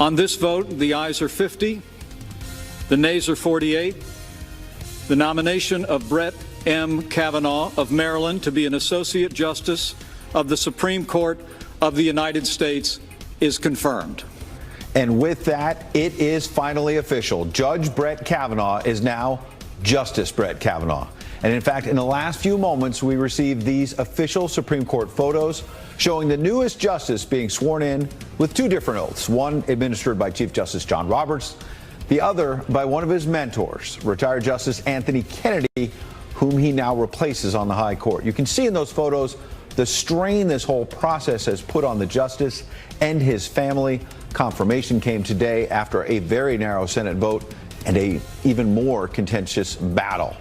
On this vote, the ayes are 50, the nays are 48. The nomination of Brett M. Kavanaugh of Maryland to be an Associate Justice of the Supreme Court of the United States is confirmed. And with that, it is finally official. Judge Brett Kavanaugh is now Justice Brett Kavanaugh. And in fact, in the last few moments, we received these official Supreme Court photos showing the newest justice being sworn in with two different oaths, one administered by Chief Justice John Roberts, the other by one of his mentors, retired Justice Anthony Kennedy, whom he now replaces on the high court. You can see in those photos the strain this whole process has put on the justice and his family. Confirmation came today after a very narrow Senate vote and a even more contentious battle.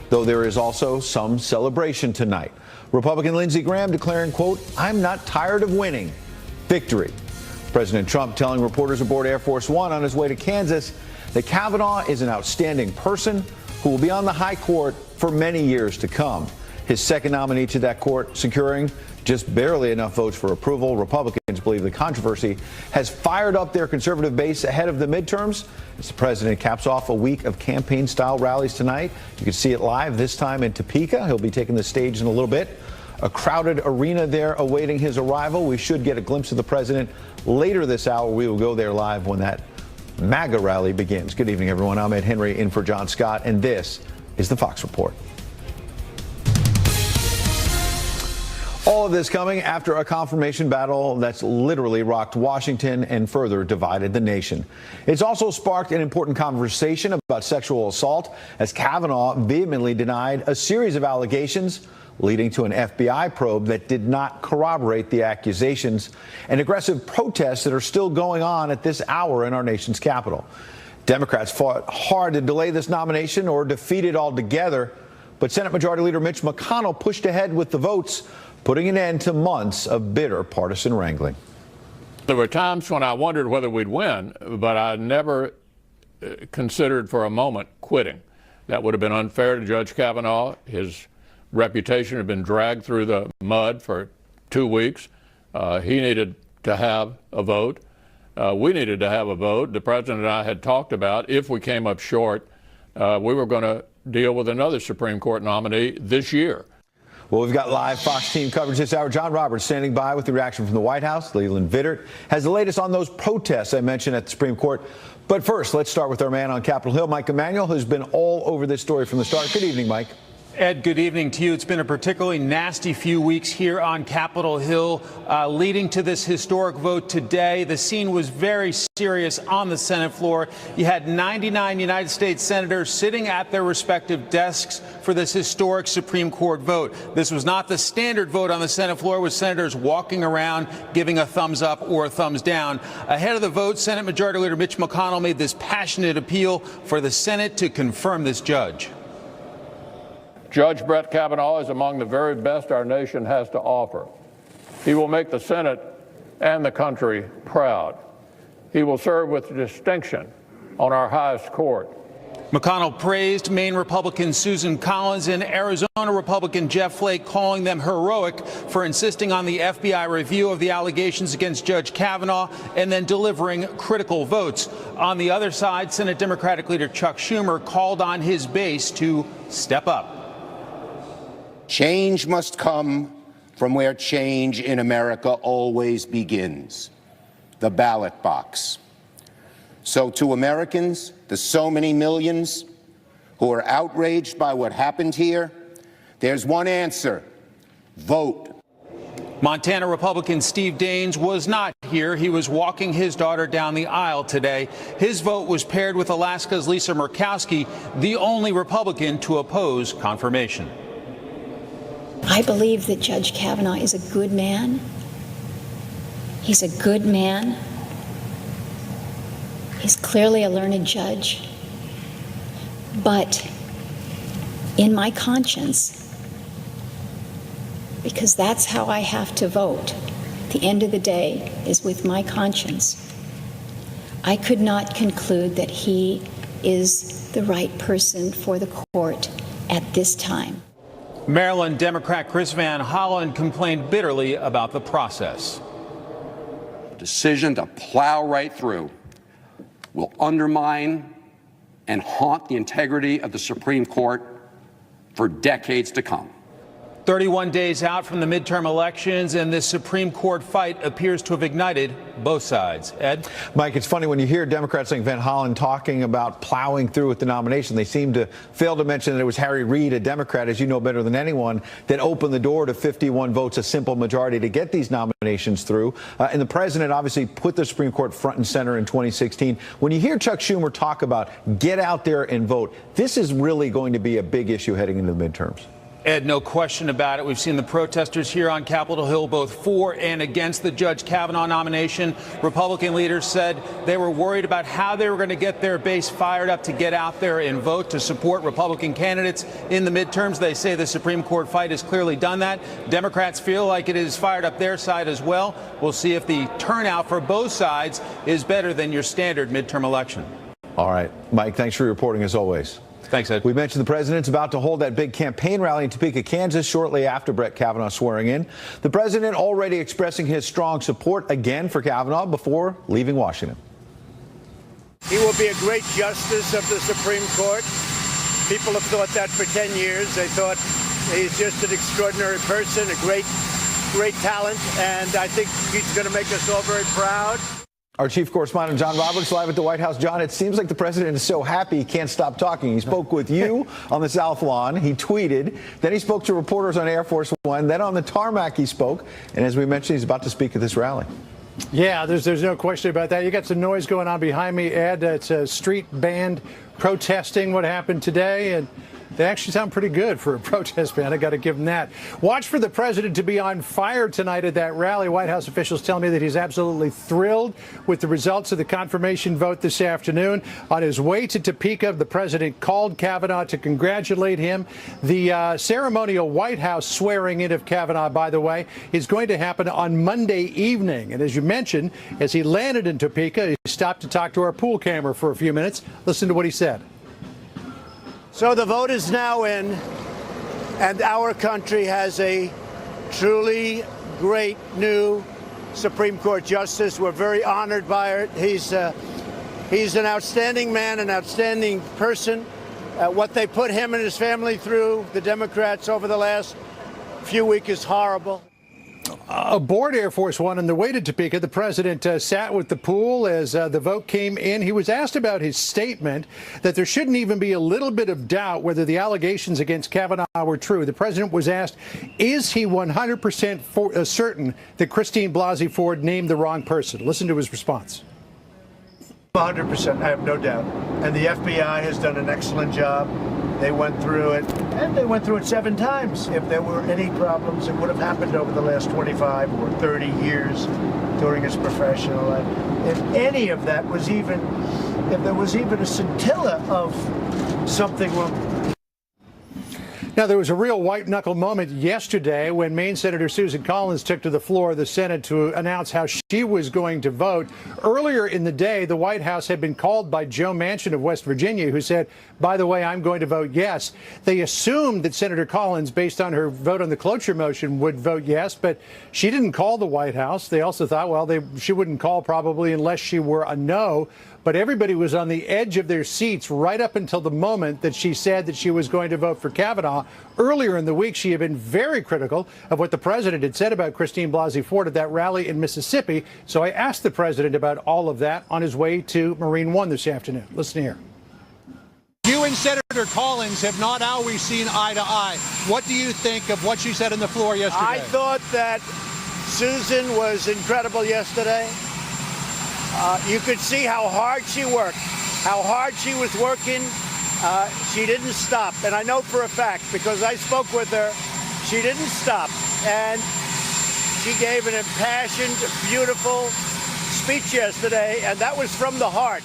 Though there is also some celebration tonight. Republican Lindsey Graham declaring, quote, "I'm not tired of winning." Victory. President Trump telling reporters aboard Air Force One on his way to Kansas that Kavanaugh is an outstanding person who will be on the high court for many years to come. His second nominee to that court securing just barely enough votes for approval. Republicans believe the controversy has fired up their conservative base ahead of the midterms as the president caps off a week of campaign-style rallies tonight. You can see it live, this time in Topeka. He'll be taking the stage in a little bit. A crowded arena there awaiting his arrival. We should get a glimpse of the president later this hour. We will go there live when that MAGA rally begins. Good evening, everyone. I'm Ed Henry in for John Scott, and this is the Fox Report. All of this coming after a confirmation battle that's literally rocked Washington and further divided the nation. It's also sparked an important conversation about sexual assault as Kavanaugh vehemently denied a series of allegations leading to an FBI probe that did not corroborate the accusations and aggressive protests that are still going on at this hour in our nation's capital. Democrats fought hard to delay this nomination or defeat it altogether, but Senate Majority Leader Mitch McConnell pushed ahead with the votes, putting an end to months of bitter partisan wrangling. There were times when I wondered whether we'd win, but I never considered for a moment quitting. That would have been unfair to Judge Kavanaugh. His reputation had been dragged through the mud for 2 weeks. He needed to have a vote. We needed to have a vote. The president and I had talked about if we came up short, we were going to deal with another Supreme Court nominee this year. Well, we've got live Fox team coverage this hour. John Roberts standing by with the reaction from the White House. Leland Vittert has the latest on those protests I mentioned at the Supreme Court. But first, let's start with our man on Capitol Hill, Mike Emanuel, who's been all over this story from the start. Good evening, Mike. Ed, good evening to you. It's been a particularly nasty few weeks here on Capitol Hill, leading to this historic vote today. The scene was very serious on the Senate floor. You had 99 United States senators sitting at their respective desks for this historic Supreme Court vote. This was not the standard vote on the Senate floor, with senators walking around giving a thumbs up or a thumbs down. Ahead of the vote, Senate Majority Leader Mitch McConnell made this passionate appeal for the Senate to confirm this judge. Judge Brett Kavanaugh is among the very best our nation has to offer. He will make the Senate and the country proud. He will serve with distinction on our highest court. McConnell praised Maine Republican Susan Collins and Arizona Republican Jeff Flake, calling them heroic for insisting on the FBI review of the allegations against Judge Kavanaugh and then delivering critical votes. On the other side, Senate Democratic leader Chuck Schumer called on his base to step up. Change must come from where change in America always begins, the ballot box. So to Americans, the so many millions who are outraged by what happened here, there's one answer: vote. Montana Republican Steve Daines was not here. He was walking his daughter down the aisle today. His vote was paired with Alaska's Lisa Murkowski, the only Republican to oppose confirmation. I believe that Judge Kavanaugh is a good man. He's a good man. He's clearly a learned judge. But in my conscience, because that's how I have to vote, the end of the day is with my conscience, I could not conclude that he is the right person for the court at this time. Maryland Democrat Chris Van Hollen complained bitterly about the process. A decision to plow right through will undermine and haunt the integrity of the Supreme Court for decades to come. 31 days out from the midterm elections, and this Supreme Court fight appears to have ignited both sides. Ed? Mike, it's funny when you hear Democrats like Van Hollen talking about plowing through with the nomination. They seem to fail to mention that it was Harry Reid, a Democrat, as you know better than anyone, that opened the door to 51 votes, a simple majority, to get these nominations through. And the president obviously put the Supreme Court front and center in 2016. When you hear Chuck Schumer talk about get out there and vote, this is really going to be a big issue heading into the midterms. Ed, no question about it. We've seen the protesters here on Capitol Hill both for and against the Judge Kavanaugh nomination. Republican leaders said they were worried about how they were going to get their base fired up to get out there and vote to support Republican candidates in the midterms. They say the Supreme Court fight has clearly done that. Democrats feel like it has fired up their side as well. We'll see if the turnout for both sides is better than your standard midterm election. All right, Mike, thanks for your reporting as always. Thanks, Ed. We mentioned the president's about to hold that big campaign rally in Topeka, Kansas, shortly after Brett Kavanaugh's swearing in. The president already expressing his strong support again for Kavanaugh before leaving Washington. He will be a great justice of the Supreme Court. People have thought that for 10 years. They thought he's just an extraordinary person, a great talent, and I think he's going to make us all very proud. Our chief correspondent, John Roberts, live at the White House. John, it seems like the president is so happy he can't stop talking. He spoke with you on the South Lawn. He tweeted. Then he spoke to reporters on Air Force One. Then on the tarmac he spoke. And as we mentioned, he's about to speak at this rally. Yeah, there's no question about that. You got some noise going on behind me, Ed. It's a street band protesting what happened today. And they actually sound pretty good for a protest band. I got to give them that. Watch for the president to be on fire tonight at that rally. White House officials tell me that he's absolutely thrilled with the results of the confirmation vote this afternoon. On his way to Topeka, the president called Kavanaugh to congratulate him. The ceremonial White House swearing in of Kavanaugh, by the way, is going to happen on Monday evening. And as you mentioned, as he landed in Topeka, he stopped to talk to our pool camera for a few minutes. Listen to what he said. So the vote is now in, and our country has a truly great new Supreme Court justice. We're very honored by it. He's an outstanding man, an outstanding person. What they put him and his family through, the Democrats, over the last few weeks is horrible. Aboard Air Force One on the way to Topeka, the president sat with the pool as the vote came in. He was asked about his statement that there shouldn't even be a little bit of doubt whether the allegations against Kavanaugh were true. The president was asked, is he 100% certain that Christine Blasey Ford named the wrong person? Listen to his response. 100%, I have no doubt. And the FBI has done an excellent job. They went through it, and they went through it 7 times. If there were any problems, it would have happened over the last 25 or 30 years during his professional life. If any of that was even, if there was even a scintilla of something wrong. Now, there was a real white-knuckle moment yesterday when Maine Senator Susan Collins took to the floor of the Senate to announce how she was going to vote. Earlier in the day, the White House had been called by Joe Manchin of West Virginia, who said, by the way, I'm going to vote yes. They assumed that Senator Collins, based on her vote on the cloture motion, would vote yes, but she didn't call the White House. They also thought, well, she wouldn't call probably unless she were a no. But everybody was on the edge of their seats right up until the moment that she said that she was going to vote for Kavanaugh. Earlier in the week, she had been very critical of what the president had said about Christine Blasey Ford at that rally in Mississippi. So I asked the president about all of that on his way to Marine One this afternoon. Listen here. You and Senator Collins have not always seen eye to eye. What do you think of what she said on the floor yesterday? I thought that Susan was incredible yesterday. You could see how hard she worked, how hard she was working. She didn't stop. And I know for a fact, because I spoke with her, she didn't stop. And she gave an impassioned, beautiful speech yesterday, and that was from the heart.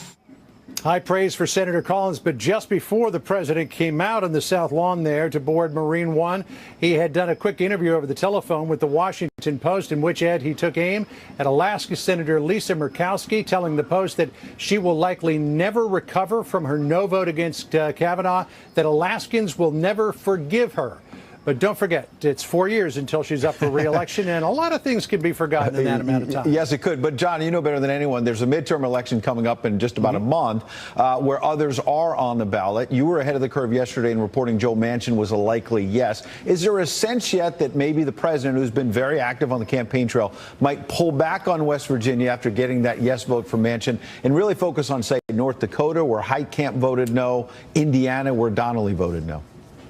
High praise for Senator Collins, but just before the president came out on the South Lawn there to board Marine One, he had done a quick interview over the telephone with the Washington Post, in which, Ed, he took aim at Alaska Senator Lisa Murkowski, telling the Post that she will likely never recover from her no vote against Kavanaugh, that Alaskans will never forgive her. But don't forget, it's 4 years until she's up for re-election, and a lot of things can be forgotten in that amount of time. Yes, it could. But, John, you know better than anyone, there's a midterm election coming up in just about a month where others are on the ballot. You were ahead of the curve yesterday in reporting Joe Manchin was a likely yes. Is there a sense yet that maybe the president, who's been very active on the campaign trail, might pull back on West Virginia after getting that yes vote from Manchin and really focus on, say, North Dakota, where Heitkamp voted no, Indiana, where Donnelly voted no?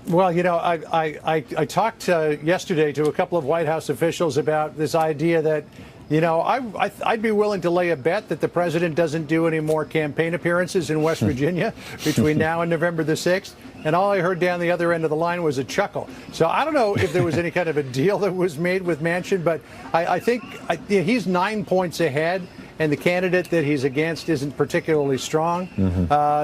Well, you know, I talked yesterday to a couple of White House officials about this idea that, you know, I'd be willing to lay a bet that the president doesn't do any more campaign appearances in West Virginia between now and November the 6th. And all I heard down the other end of the line was a chuckle. So I don't know if there was any kind of a deal that was made with Manchin, but I think he's 9 points ahead. And the candidate that he's against isn't particularly strong.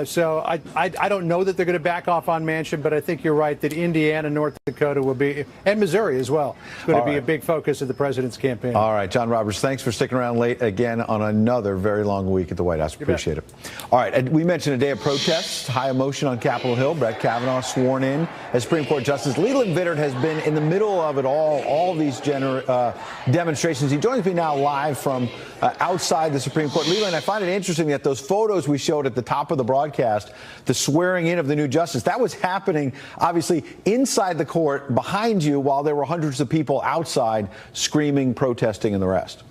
So I don't know that they're going to back off on Manchin, but I think you're right that Indiana, North Dakota will be, and Missouri as well, is going to be a big focus of the president's campaign. All right, John Roberts, thanks for sticking around late again on another very long week at the White House. Appreciate it. All right, we mentioned a day of protests, high emotion on Capitol Hill. Brett Kavanaugh sworn in as Supreme Court Justice. Leland Vittert has been in the middle of it all these demonstrations. He joins me now live from outside the Supreme Court. Leland, I find it interesting that those photos we showed at the top of the broadcast, the swearing in of the new justice, that was happening obviously inside the court behind you while there were hundreds of people outside screaming, protesting, and the rest.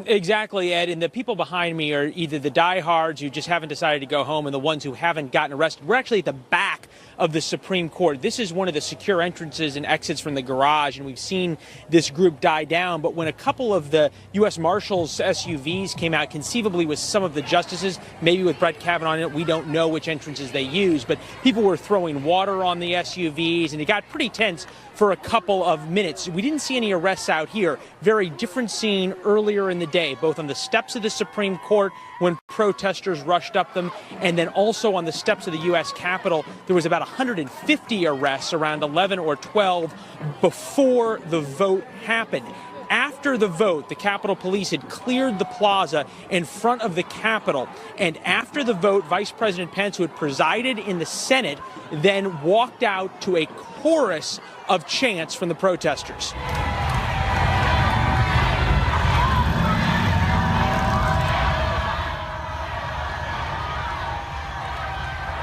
Exactly, Ed. And the people behind me are either the diehards who just haven't decided to go home and the ones who haven't gotten arrested. We're actually at the back of the Supreme Court. This is one of the secure entrances and exits from the garage, and we've seen this group die down. But when a couple of the U.S. Marshals SUVs came out, conceivably with some of the justices, maybe with Brett Kavanaugh in it, we don't know which entrances they used, but people were throwing water on the SUVs, and it got pretty tense for a couple of minutes. We didn't see any arrests out here. Very different scene earlier in the day, both on the steps of the Supreme Court when protesters rushed up them, and then also on the steps of the U.S. Capitol. There was about 150 arrests, around 11 or 12, before the vote happened. After the vote, the Capitol Police had cleared the plaza in front of the Capitol. And after the vote, Vice President Pence, who had presided in the Senate, then walked out to a chorus of chants from the protesters.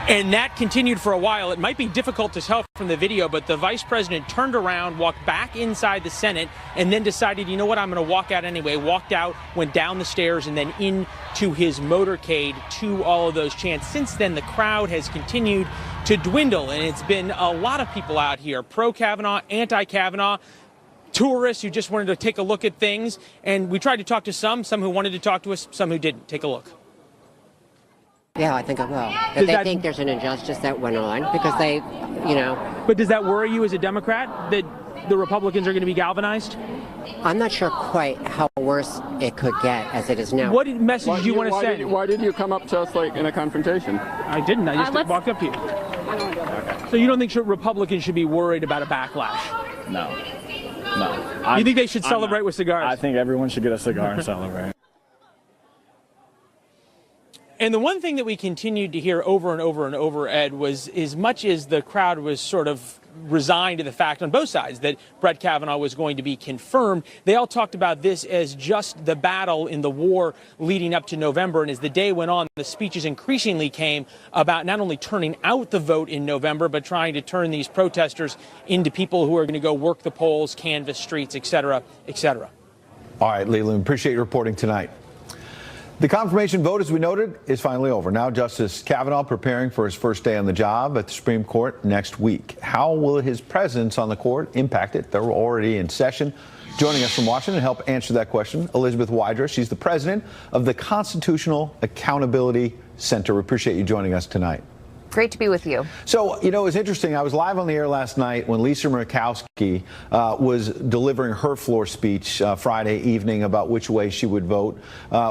And that continued for a while. It might be difficult to tell from the video, but the vice president turned around, walked back inside the Senate, and then decided, you know what, I'm going to walk out anyway. Walked out, went down the stairs, and then into his motorcade to all of those chants. Since then, the crowd has continued to dwindle, and it's been a lot of people out here, pro-Kavanaugh, anti-Kavanaugh, tourists who just wanted to take a look at things. And we tried to talk to some who wanted to talk to us, some who didn't. Take a look. Yeah, I think I will. If they think there's an injustice that went on, because they, you know. But does that worry you as a Democrat, that the Republicans are going to be galvanized? I'm not sure quite how worse it could get as it is now. What message do you want to send? Why did you come up to us like in a confrontation? I didn't. I just walked up to you. So you don't think Republicans should be worried about a backlash? No. You think they should celebrate with cigars? I think everyone should get a cigar and celebrate. And the one thing that we continued to hear over and over and over, Ed, was as much as the crowd was sort of resigned to the fact on both sides that Brett Kavanaugh was going to be confirmed, they all talked about this as just the battle in the war leading up to November. And as the day went on, the speeches increasingly came about not only turning out the vote in November, but trying to turn these protesters into people who are going to go work the polls, canvass streets, et cetera, et cetera. All right, Leland, appreciate your reporting tonight. The confirmation vote, as we noted, is finally over. Now Justice Kavanaugh preparing for his first day on the job at the Supreme Court next week. How will his presence on the court impact it? They're already in session. Joining us from Washington to help answer that question, Elizabeth Wydra. She's the president of the Constitutional Accountability Center. We appreciate you joining us tonight. Great to be with you. So, you know, it was interesting. I was live on the air last night when Lisa Murkowski was delivering her floor speech Friday evening about which way she would vote.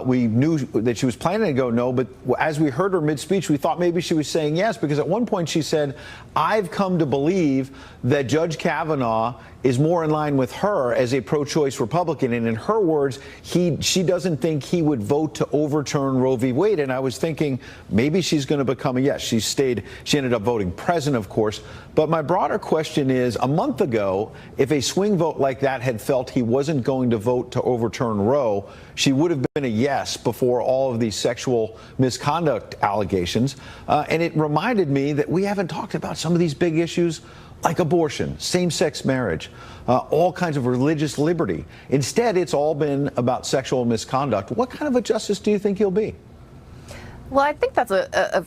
We knew that she was planning to go no, but as we heard her mid-speech, we thought maybe she was saying yes, because at one point she said, I've come to believe that Judge Kavanaugh is more in line with her as a pro-choice Republican. And in her words, she doesn't think he would vote to overturn Roe v. Wade. And I was thinking maybe she's going to become a yes. She ended up voting present, of course. But my broader question is, a month ago, if a swing vote like that had felt he wasn't going to vote to overturn Roe, she would have been a yes before all of these sexual misconduct allegations. And it reminded me that we haven't talked about some of these big issues like abortion, same-sex marriage, all kinds of religious liberty. Instead, it's all been about sexual misconduct. What kind of a justice do you think he'll be? Well, I think that's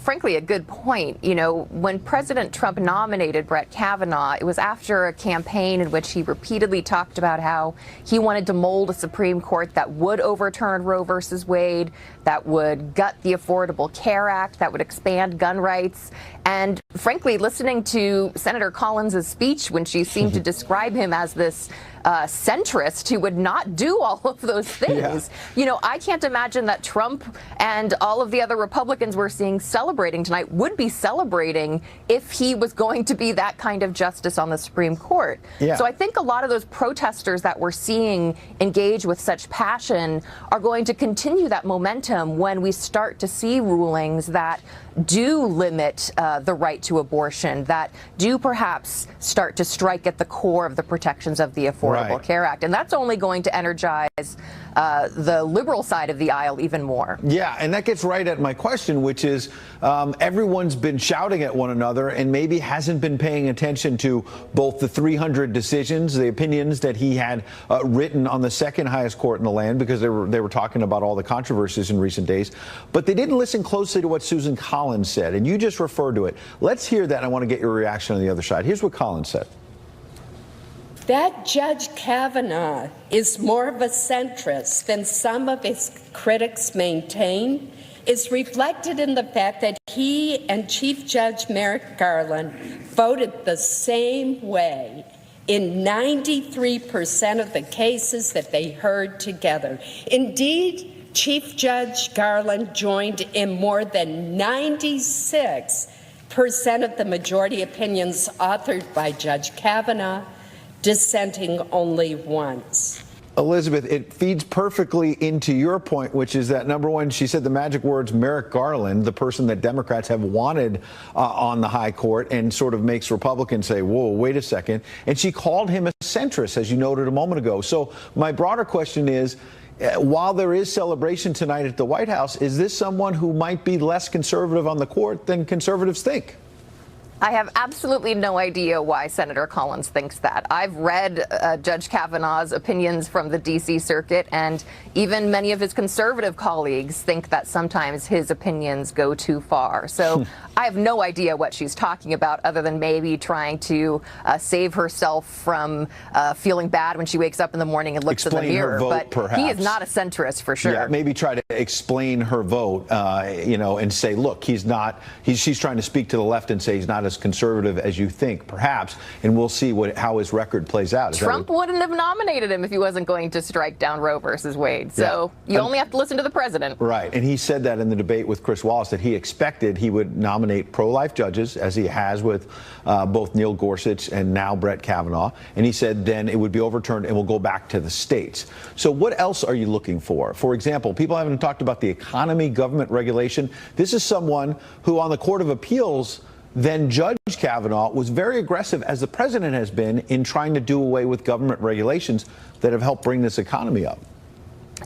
frankly a good point. You know, when President Trump nominated Brett Kavanaugh, it was after a campaign in which he repeatedly talked about how he wanted to mold a Supreme Court that would overturn Roe versus Wade, that would gut the Affordable Care Act, that would expand gun rights. And frankly, listening to Senator Collins' speech when she seemed to describe him as this centrist who would not do all of those things. Yeah. You know, I can't imagine that Trump and all of the other Republicans we're seeing celebrating tonight would be celebrating if he was going to be that kind of justice on the Supreme Court. Yeah. So I think a lot of those protesters that we're seeing engage with such passion are going to continue that momentum when we start to see rulings that do limit the right to abortion, that do perhaps start to strike at the core of the protections of the Affordable Care Act. And that's only going to energize the liberal side of the aisle even more. Yeah, and that gets right at my question, which is everyone's been shouting at one another and maybe hasn't been paying attention to both the 300 decisions, the opinions that he had written on the second highest court in the land, because they were talking about all the controversies in recent days. But they didn't listen closely to what Susan Collins said, and you just referred to it. Let's hear that. I want to get your reaction on the other side. Here's what Collins said. That Judge Kavanaugh is more of a centrist than some of his critics maintain is reflected in the fact that he and Chief Judge Merrick Garland voted the same way in 93% of the cases that they heard together. Indeed, Chief Judge Garland joined in more than 96% of the majority opinions authored by Judge Kavanaugh, dissenting only once. Elizabeth, it feeds perfectly into your point, which is that, number one, she said the magic words Merrick Garland, the person that Democrats have wanted on the high court, and sort of makes Republicans say, whoa, wait a second. And she called him a centrist, as you noted a moment ago. So my broader question is, while there is celebration tonight at the White House, is this someone who might be less conservative on the court than conservatives think? I have absolutely no idea why Senator Collins thinks that. I've read Judge Kavanaugh's opinions from the D.C. Circuit, and even many of his conservative colleagues think that sometimes his opinions go too far. So I have no idea what she's talking about, other than maybe trying to save herself from feeling bad when she wakes up in the morning and looks in the mirror. But perhaps. He is not a centrist, for sure. Yeah, maybe try to explain her vote, and say, look, she's trying to speak to the left and say he's not as conservative as you think, perhaps, and we'll see how his record plays out. Trump wouldn't have nominated him if he wasn't going to strike down Roe versus Wade. So you only have to listen to the president. Right, and he said that in the debate with Chris Wallace, that he expected he would nominate pro-life judges, as he has with both Neil Gorsuch and now Brett Kavanaugh, and he said then it would be overturned and will go back to the states. So what else are you looking for? For example, people haven't talked about the economy, government regulation. This is someone who on the Court of Appeals, then Judge Kavanaugh, was very aggressive, as the president has been, in trying to do away with government regulations that have helped bring this economy up.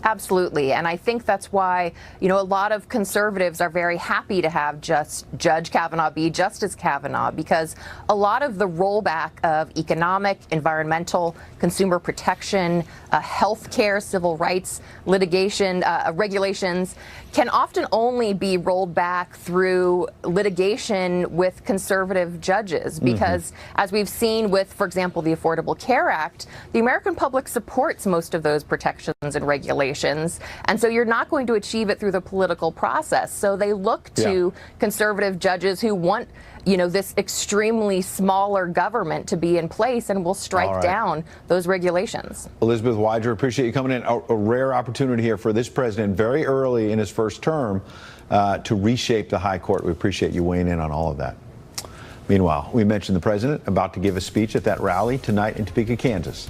Absolutely. And I think that's why, a lot of conservatives are very happy to have just Judge Kavanaugh be Justice Kavanaugh, because a lot of the rollback of economic, environmental, consumer protection, health care, civil rights, litigation, regulations can often only be rolled back through litigation with conservative judges, because as we've seen with, for example, the Affordable Care Act, the American public supports most of those protections and regulations. And so you're not going to achieve it through the political process. So they look to conservative judges who want, this extremely smaller government to be in place and will strike down those regulations. Elizabeth Weiger, appreciate you coming in. A rare opportunity here for this president, very early in his first term, to reshape the high court. We appreciate you weighing in on all of that. Meanwhile, we mentioned the president about to give a speech at that rally tonight in Topeka, Kansas.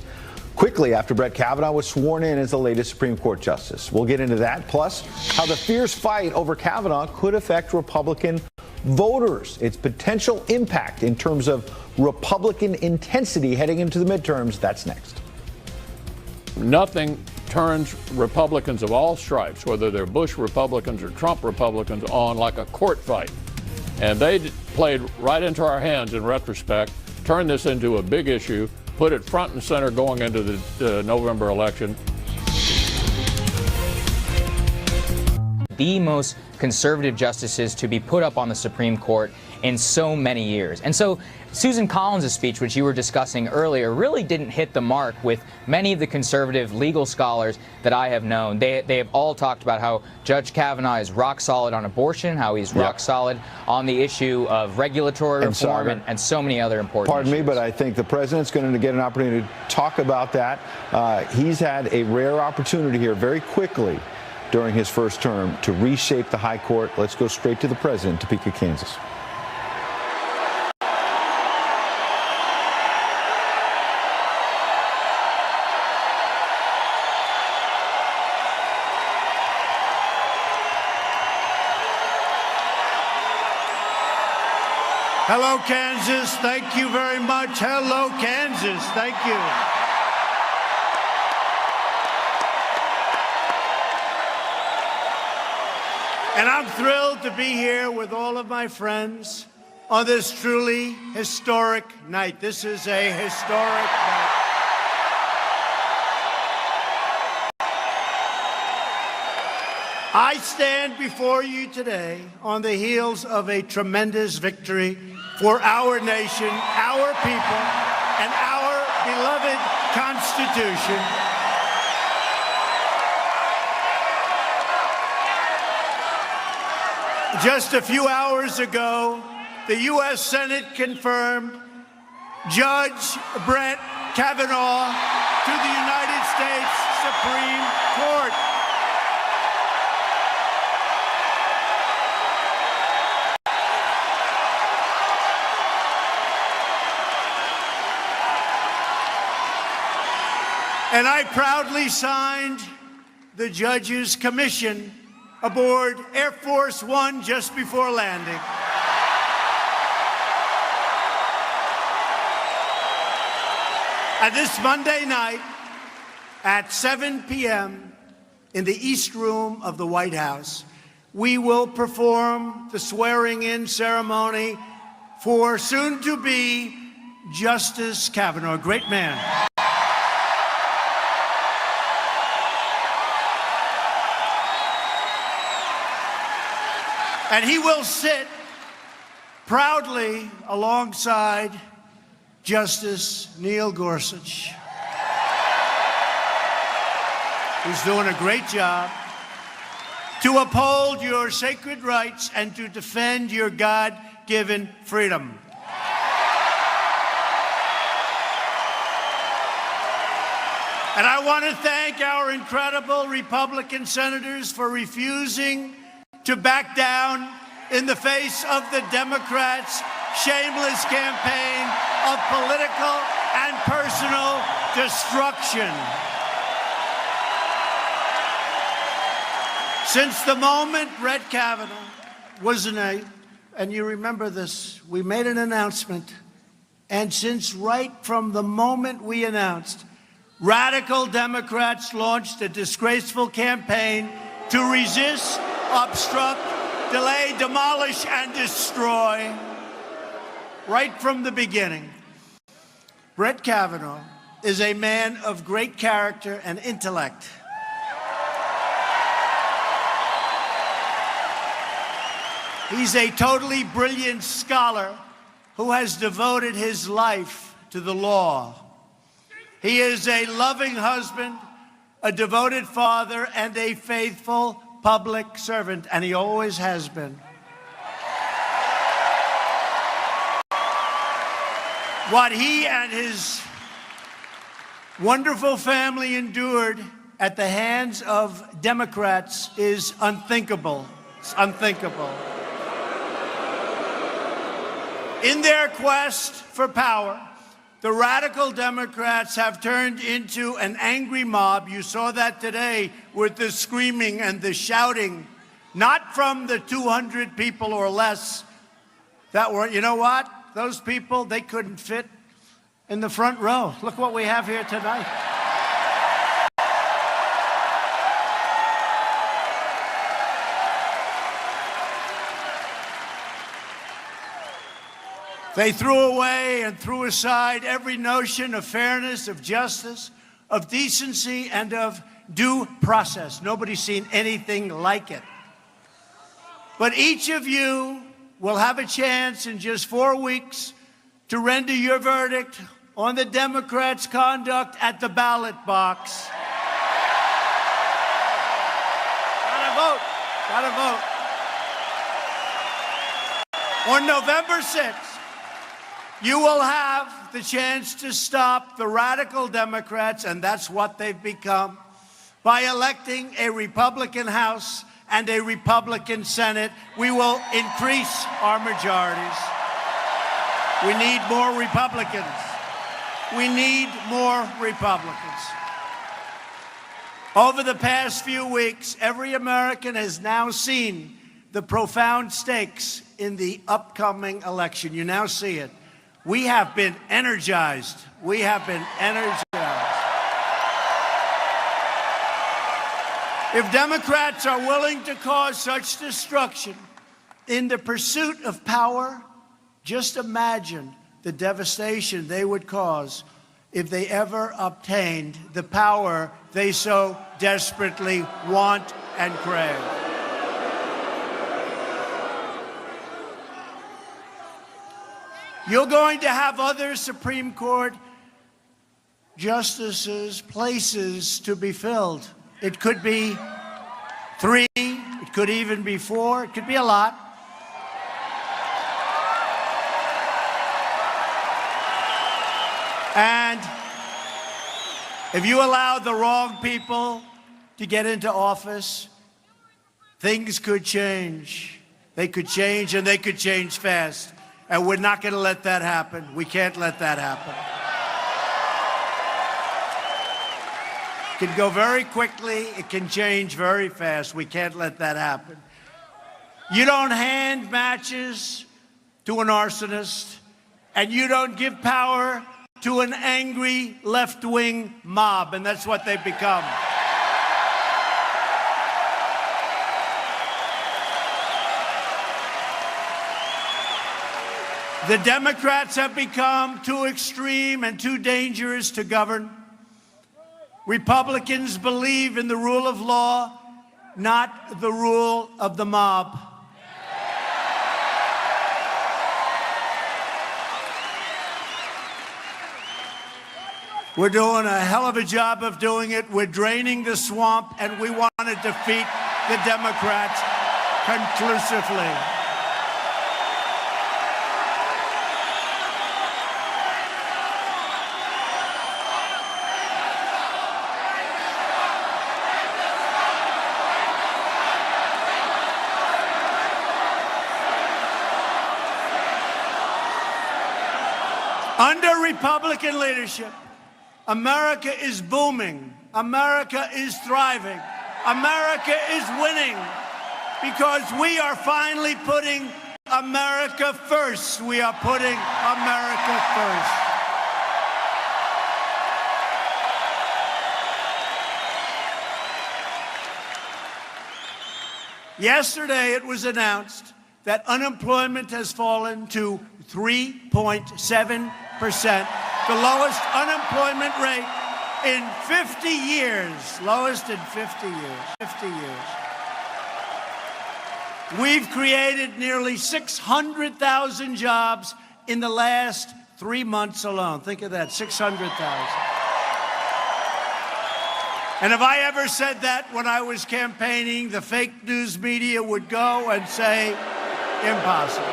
Quickly after Brett Kavanaugh was sworn in as the latest Supreme Court justice. We'll get into that, plus how the fierce fight over Kavanaugh could affect Republican voters, its potential impact in terms of Republican intensity heading into the midterms. That's next. Nothing turns Republicans of all stripes, whether they're Bush Republicans or Trump Republicans, on like a court fight. And they played right into our hands in retrospect, turned this into a big issue, put it front and center going into the November election. The most conservative justices to be put up on the Supreme Court in so many years. And so Susan Collins' speech, which you were discussing earlier, really didn't hit the mark with many of the conservative legal scholars that I have known. They have all talked about how Judge Kavanaugh is rock solid on abortion, how he's rock solid on the issue of regulatory reform and so many other important issues. Pardon me, but I think the president's going to get an opportunity to talk about that. He's had a rare opportunity here very quickly during his first term to reshape the high court. Let's go straight to the president, Topeka, Kansas. Hello, Kansas. Thank you very much. Hello, Kansas. Thank you. And I'm thrilled to be here with all of my friends on this truly historic night. This is a historic night. I stand before you today on the heels of a tremendous victory for our nation, our people, and our beloved Constitution. Just a few hours ago, the U.S. Senate confirmed Judge Brett Kavanaugh to the United States Supreme Court. And I proudly signed the judge's commission aboard Air Force One just before landing. And this Monday night at 7 p.m. in the East Room of the White House, we will perform the swearing-in ceremony for soon-to-be Justice Kavanaugh, a great man. And he will sit proudly alongside Justice Neil Gorsuch, who's doing a great job to uphold your sacred rights and to defend your God-given freedom. And I want to thank our incredible Republican senators for refusing to back down in the face of the Democrats' shameless campaign of political and personal destruction. Since the moment Brett Kavanaugh was and you remember this, we made an announcement, and since right from the moment we announced, radical Democrats launched a disgraceful campaign to resist, obstruct, delay, demolish, and destroy. Right from the beginning, Brett Kavanaugh is a man of great character and intellect. He's a totally brilliant scholar who has devoted his life to the law. He is a loving husband, a devoted father, and a faithful public servant, and he always has been. What he and his wonderful family endured at the hands of Democrats is unthinkable. It's unthinkable. In their quest for power, the radical Democrats have turned into an angry mob. You saw that today with the screaming and the shouting, not from the 200 people or less that were, you know what? Those people, they couldn't fit in the front row. Look what we have here tonight. They threw away and threw aside every notion of fairness, of justice, of decency, and of due process. Nobody's seen anything like it. But each of you will have a chance in just 4 weeks to render your verdict on the Democrats' conduct at the ballot box. Gotta vote. Gotta vote. On November 6th, you will have the chance to stop the radical Democrats, and that's what they've become, by electing a Republican House and a Republican Senate. We will increase our majorities. We need more Republicans. We need more Republicans. Over the past few weeks, every American has now seen the profound stakes in the upcoming election. You now see it. We have been energized. We have been energized. If Democrats are willing to cause such destruction in the pursuit of power, just imagine the devastation they would cause if they ever obtained the power they so desperately want and crave. You're going to have other Supreme Court justices' places to be filled. It could be 3, it could even be 4, it could be a lot. And if you allow the wrong people to get into office, things could change. They could change, and they could change fast. And we're not going to let that happen. We can't let that happen. It can go very quickly. It can change very fast. We can't let that happen. You don't hand matches to an arsonist, and you don't give power to an angry left-wing mob, and that's what they've become. The Democrats have become too extreme and too dangerous to govern. Republicans believe in the rule of law, not the rule of the mob. We're doing a hell of a job of doing it. We're draining the swamp, and we want to defeat the Democrats conclusively. Under Republican leadership, America is booming. America is thriving. America is winning because we are finally putting America first. We are putting America first. Yesterday, it was announced that unemployment has fallen to 3.7%, the lowest unemployment rate in 50 years, lowest in 50 years, 50 years. We've created nearly 600,000 jobs in the last 3 months alone. Think of that, 600,000. And if I ever said that when I was campaigning, the fake news media would go and say, impossible.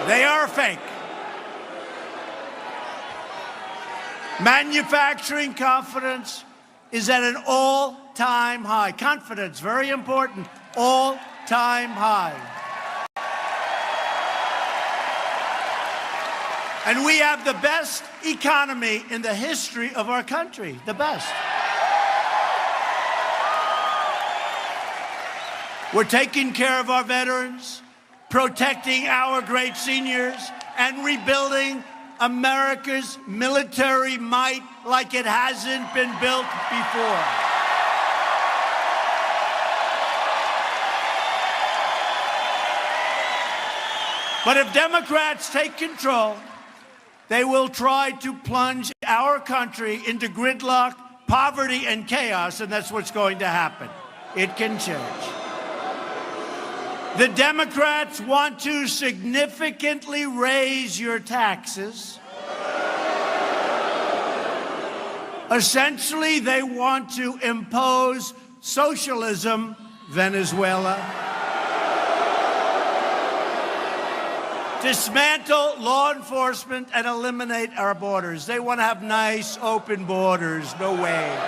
They are fake. Manufacturing confidence is at an all-time high. Confidence, very important, all-time high. And we have the best economy in the history of our country, the best. We're taking care of our veterans, protecting our great seniors, and rebuilding America's military might like it hasn't been built before. But if Democrats take control, they will try to plunge our country into gridlock, poverty, and chaos, and that's what's going to happen. It can change. The Democrats want to significantly raise your taxes. Essentially, they want to impose socialism, Venezuela. Dismantle law enforcement and eliminate our borders. They want to have nice, open borders. No way.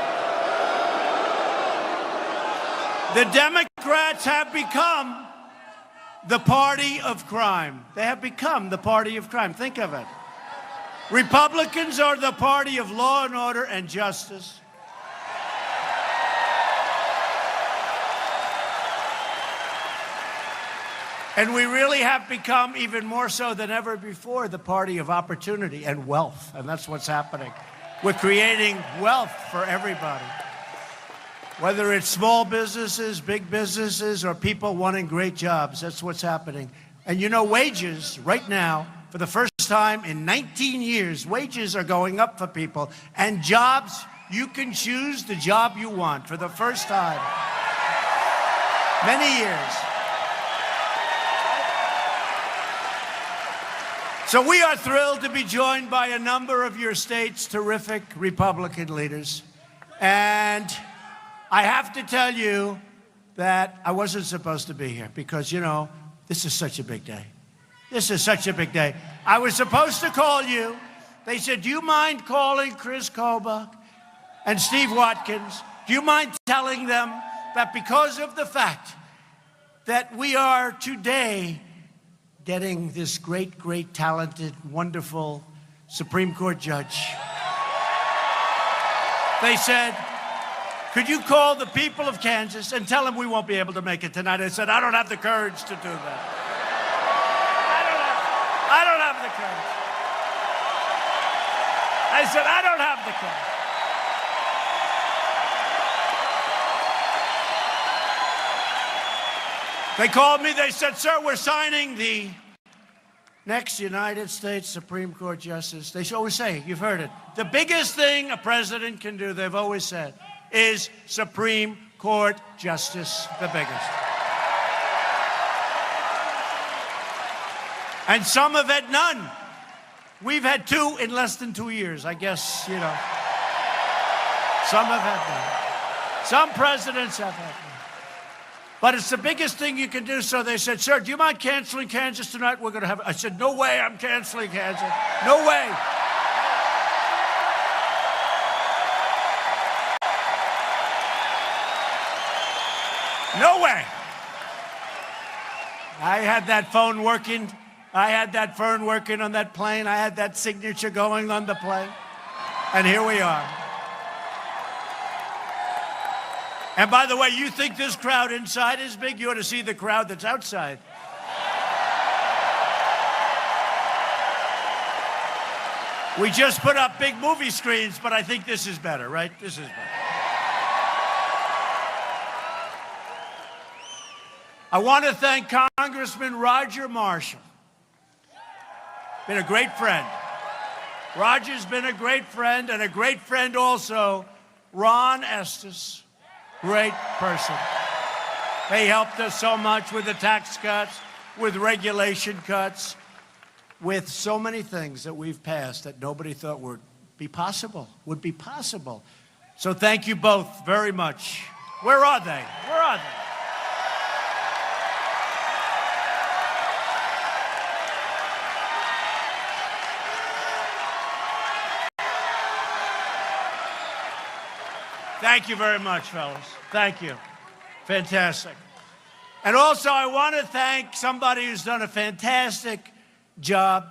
The Democrats have become the party of crime. They have become the party of crime. Think of it. Republicans are the party of law and order and justice. And we really have become, even more so than ever before, the party of opportunity and wealth. And that's what's happening. We're creating wealth for everybody. Whether it's small businesses, big businesses, or people wanting great jobs, that's what's happening. And you know, wages right now, for the first time in 19 years, wages are going up for people. And jobs, you can choose the job you want for the first time. Many years. So we are thrilled to be joined by a number of your state's terrific Republican leaders. And I have to tell you that I wasn't supposed to be here because, you know, this is such a big day. This is such a big day. I was supposed to call you. They said, do you mind calling Chris Kobach and Steve Watkins? Do you mind telling them that because of the fact that we are today getting this great, great, talented, wonderful Supreme Court judge, they said, could you call the people of Kansas and tell them we won't be able to make it tonight? I said, I don't have the courage to do that. I don't have the courage. I said, I don't have the courage. They called me, they said, sir, we're signing the next United States Supreme Court justice. They always say, you've heard it, the biggest thing a president can do, they've always said, is Supreme Court justice, the biggest. And some have had none. We've had two in less than 2 years. I guess, you know, some have had none. Some presidents have had none. But it's the biggest thing you can do. So they said, sir, do you mind canceling Kansas tonight? We're going to have, I said, no way I'm canceling Kansas. No way. No way. I had that phone working. I had that phone working on that plane. I had that signature going on the plane. And here we are. And by the way, you think this crowd inside is big? You ought to see the crowd that's outside. We just put up big movie screens, but I think this is better, right? This is better. I want to thank Congressman Roger Marshall. Been a great friend. Roger's been a great friend, and a great friend also, Ron Estes. Great person. They helped us so much with the tax cuts, with regulation cuts, with so many things that we've passed that nobody thought would be possible. So thank you both very much. Where are they? Where are they? Thank you very much, fellas. Thank you. Fantastic. And also, I want to thank somebody who's done a fantastic job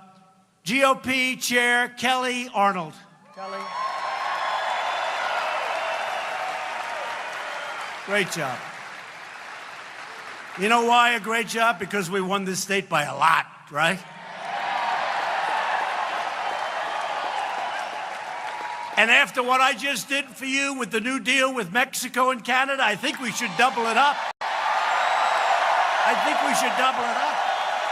GOP Chair Kelly Arnold. Kelly. Great job. You know why a great job? Because we won this state by a lot, right? And after what I just did for you with the new deal with Mexico and Canada, I think we should double it up. I think we should double it up.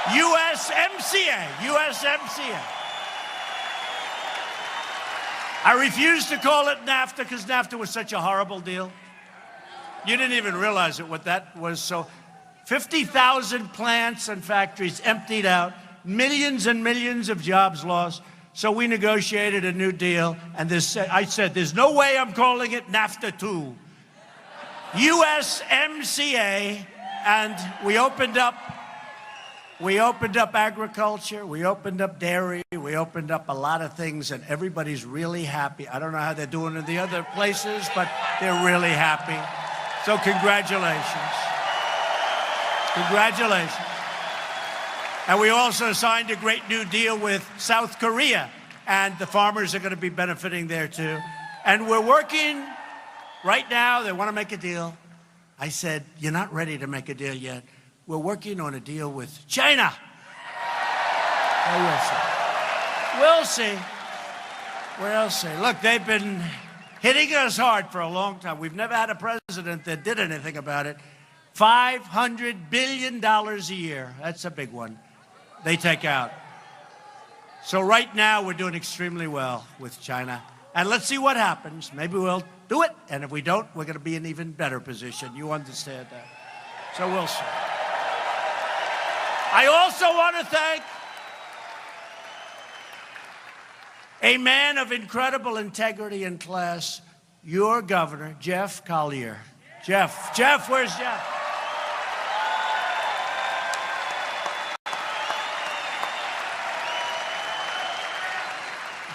USMCA, USMCA. I refuse to call it NAFTA because NAFTA was such a horrible deal. You didn't even realize it, what that was. So 50,000 plants and factories emptied out, millions and millions of jobs lost. So we negotiated a new deal, and I said, there's no way I'm calling it NAFTA 2. USMCA, and we opened up agriculture, we opened up dairy, we opened up a lot of things, and everybody's really happy. I don't know how they're doing in the other places, but they're really happy. So congratulations. Congratulations. And we also signed a great new deal with South Korea, and the farmers are going to be benefiting there too. And we're working right now. They want to make a deal. I said, you're not ready to make a deal yet. We're working on a deal with China. We'll see. We'll see. We'll see. Look, they've been hitting us hard for a long time. We've never had a president that did anything about it. $500 billion a year. That's a big one. They take out. So right now we're doing extremely well with China. And let's see what happens. Maybe we'll do it. And if we don't, we're going to be in an even better position. You understand that? So we'll see. I also want to thank a man of incredible integrity and class, your governor, Jeff Collier. Jeff, where's Jeff?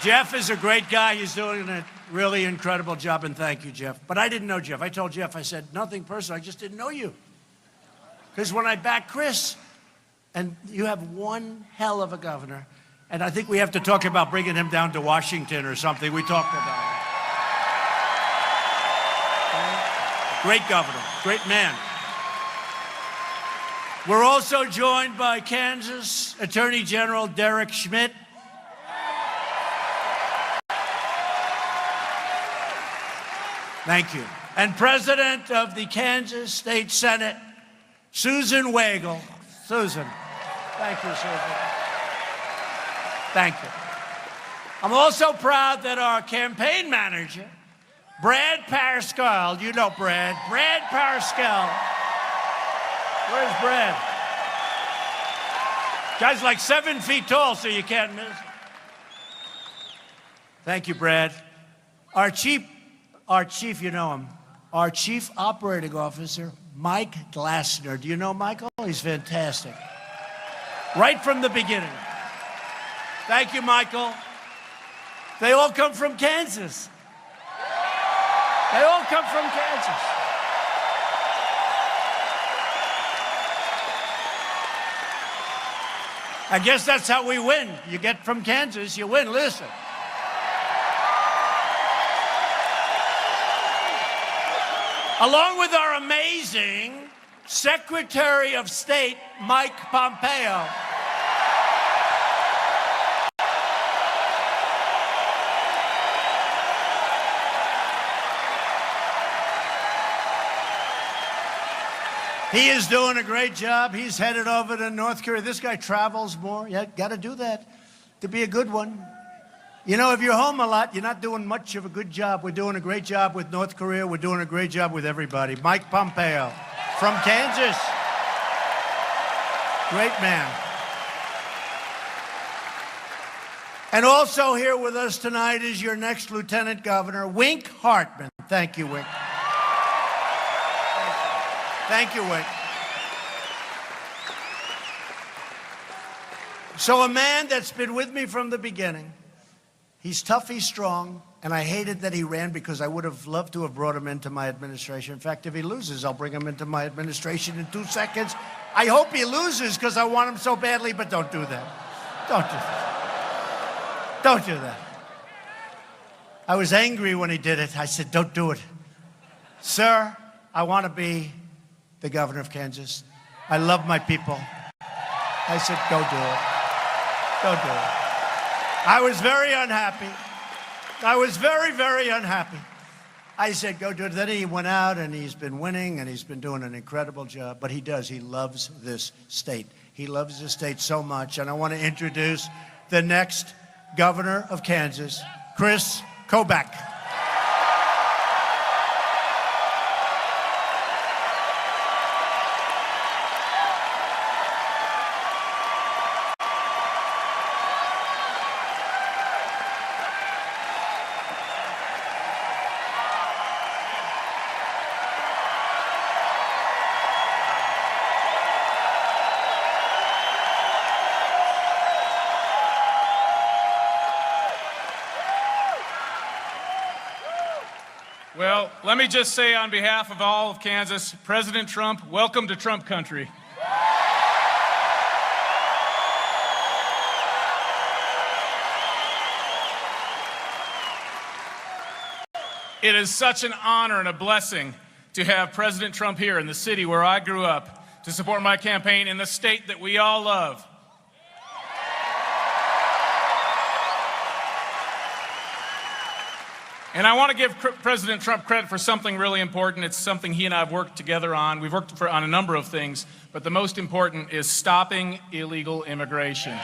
Jeff is a great guy. He's doing a really incredible job, and thank you, Jeff. But I didn't know Jeff. I told Jeff, I said, nothing personal. I just didn't know you. Because when I backed Chris, and you have one hell of a governor, and I think we have to talk about bringing him down to Washington or something. We talked about it. Great governor, great man. We're also joined by Kansas Attorney General Derek Schmidt. Thank you. And President of the Kansas State Senate, Susan Wagle. Susan. Thank you, Susan. Thank you. I'm also proud that our campaign manager, Brad Parscale, you know Brad Parscale. Where's Brad? Guy's like 7 feet tall, so you can't miss. Thank you, Brad. Our chief, you know him, our Chief Operating Officer, Mike Glassner. Do you know Michael? He's fantastic. Right from the beginning. Thank you, Michael. They all come from Kansas. They all come from Kansas. I guess that's how we win. You get from Kansas, you win. Listen. Along with our amazing Secretary of State, Mike Pompeo. He is doing a great job. He's headed over to North Korea. This guy travels more. You got to do that to be a good one. You know, if you're home a lot, you're not doing much of a good job. We're doing a great job with North Korea. We're doing a great job with everybody. Mike Pompeo from Kansas. Great man. And also here with us tonight is your next Lieutenant Governor, Wink Hartman. Thank you, Wink. Thank you, Wink. So a man that's been with me from the beginning. He's tough, he's strong, and I hated that he ran because I would have loved to have brought him into my administration. In fact, if he loses, I'll bring him into my administration in 2 seconds. I hope he loses because I want him so badly, but don't do that. Don't do that. Don't do that. I was angry when he did it. I said, don't do it. Sir, I want to be the governor of Kansas. I love my people. I said, don't do it. Don't do it. I was very unhappy. I was very, very unhappy. I said, go do it. Then he went out and he's been winning and he's been doing an incredible job. But he does. He loves this state. He loves this state so much. And I want to introduce the next governor of Kansas, Chris Kobach. Well, let me just say on behalf of all of Kansas, President Trump, welcome to Trump country. It is such an honor and a blessing to have President Trump here in the city where I grew up to support my campaign in the state that we all love. And I want to give President Trump credit for something really important. It's something he and I have worked together on. We've worked on a number of things, but the most important is stopping illegal immigration.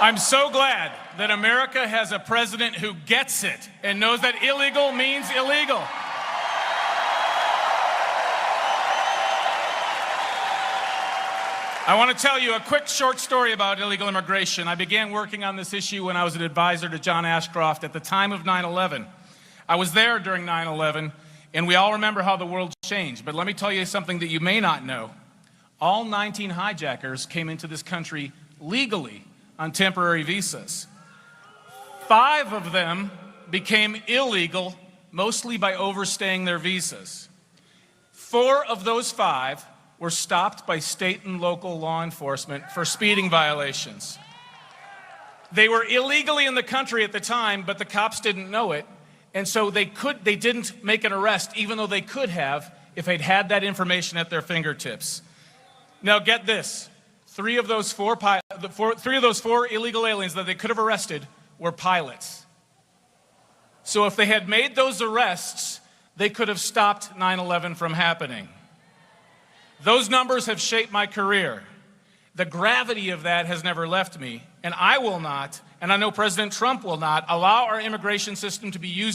I'm so glad that America has a president who gets it and knows that illegal means illegal. I want to tell you a quick short story about illegal immigration. I began working on this issue when I was an advisor to John Ashcroft at the time of 9/11. I was there during 9/11, and we all remember how the world changed. But let me tell you something that you may not know. All 19 hijackers came into this country legally on temporary visas. 5 of them became illegal, mostly by overstaying their visas. 4 of those 5 were stopped by state and local law enforcement for speeding violations. They were illegally in the country at the time, but the cops didn't know it, and so they didn't make an arrest, even though they could have if they'd had that information at their fingertips. Now get this. 3 of those 4 illegal aliens that they could have arrested were pilots. So if they had made those arrests, they could have stopped 9/11 from happening. Those numbers have shaped my career. The gravity of that has never left me, and I will not, and I know President Trump will not, allow our immigration system to be used